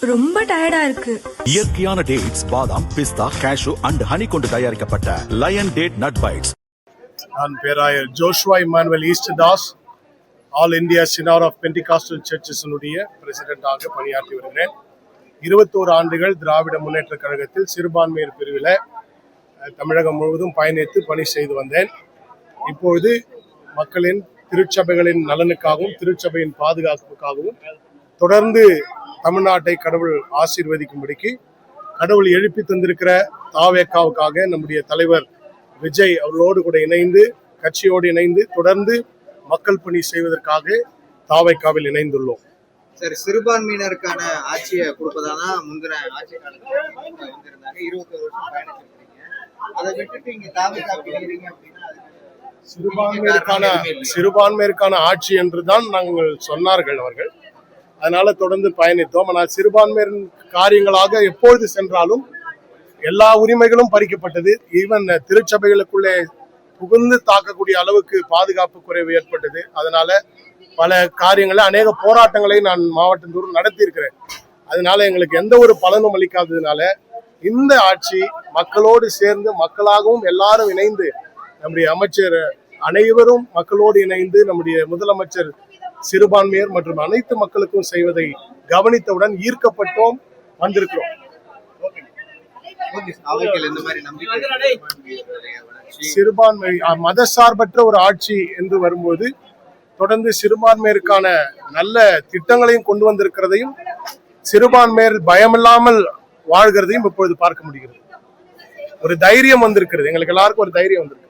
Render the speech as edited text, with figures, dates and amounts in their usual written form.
ரொம்ப டயர்டா இருக்கு. இயற்கையான டேட்ஸ், பாதாம், பிஸ்தா, கேஷ்யூ அண்ட் ஹனி கொண்டு தயாரிக்கப்பட்ட லயன் டேட் நட் பைட்ஸ். நான் பேராயர் Joshua Emmanuel Easterdas, all India synod of pentecostal சர்ச்சஸினுடைய பிரசிடென்டாக பணியாற்றி வருகிறேன். 21 ஆண்டுகள் திராவிட முன்னேற்ற கழகத்தில் சிறுபான்மையர் பிரிவில் தமிழகம் முழுவதும் பயணித்து பணி செய்து வந்தேன். இப்பொழுது மக்களின் திருச்சபைகளின் நலனுக்காகவும் திருச்சபையின் பாதுகாப்புக்காகவும் தொடர்ந்து தமிழ்நாட்டை கடவுள் ஆசீர்வதிக்கும்படிக்கு கடவுள் எழுப்பி தந்திருக்கிற தாவேக்காவுக்காக நம்முடைய தலைவர் விஜய் அவர்களோடு கூட இணைந்து, கட்சியோடு இணைந்து தொடர்ந்து மக்கள் பணி செய்வதற்காக தாவேக்காவில் இணைந்துள்ளோம். சரி, சிறுபான்மையினருக்கான ஆட்சியை கொடுப்பதாதான் முந்தின ஆட்சி காலத்தில் வந்திருந்தாங்க. 21 வருஷம் பயணிச்சிருக்கீங்க. அதை விட்டுட்டு இங்க தாவேக்காவிக்கிறீங்க அப்படின்னா சிறுபான்மையருக்கான ஆட்சி என்றுதான் நாங்கள் சொன்னார்கள் அவர்கள். அதனால தொடர்ந்து பயணித்தோம். ஆனால் சிறுபான்மையர் காரியங்களாக எப்பொழுது சென்றாலும் எல்லா உரிமைகளும் பறிக்கப்பட்டது. ஈவன் திருச்சபைகளுக்குள்ளே புகுந்து தாக்கக்கூடிய அளவுக்கு பாதுகாப்பு குறைவு ஏற்பட்டது. அதனால பல காரியங்களை, அநேக போராட்டங்களை நான் மாவட்டந்தோறும் நடத்தி இருக்கிறேன். அதனால எங்களுக்கு எந்த ஒரு பலனும் அளிக்காததுனால இந்த ஆட்சி மக்களோடு சேர்ந்து, மக்களாகவும் எல்லாரும் இணைந்து, நம்முடைய அமைச்சர் அனைவரும் மக்களோடு இணைந்து, நம்முடைய முதலமைச்சர் சிறுபான்மையர் மற்றும் அனைத்து மக்களுக்கும் செய்வதை கவனித்தவுடன் ஈர்க்கப்பட்டோம், வந்திருக்கிறோம். சிறுபான்மை மதசார்பற்ற ஒரு ஆட்சி என்று வரும்போது தொடர்ந்து சிறுபான்மையருக்கான நல்ல திட்டங்களையும் கொண்டு வந்திருக்கிறதையும், சிறுபான்மையர் பயமில்லாமல் வாழ்கிறதையும் இப்பொழுது பார்க்க முடிகிறது. ஒரு தைரியம் வந்திருக்கிறது, எங்களுக்கு எல்லாருக்கும் ஒரு தைரியம் வந்திருக்கு.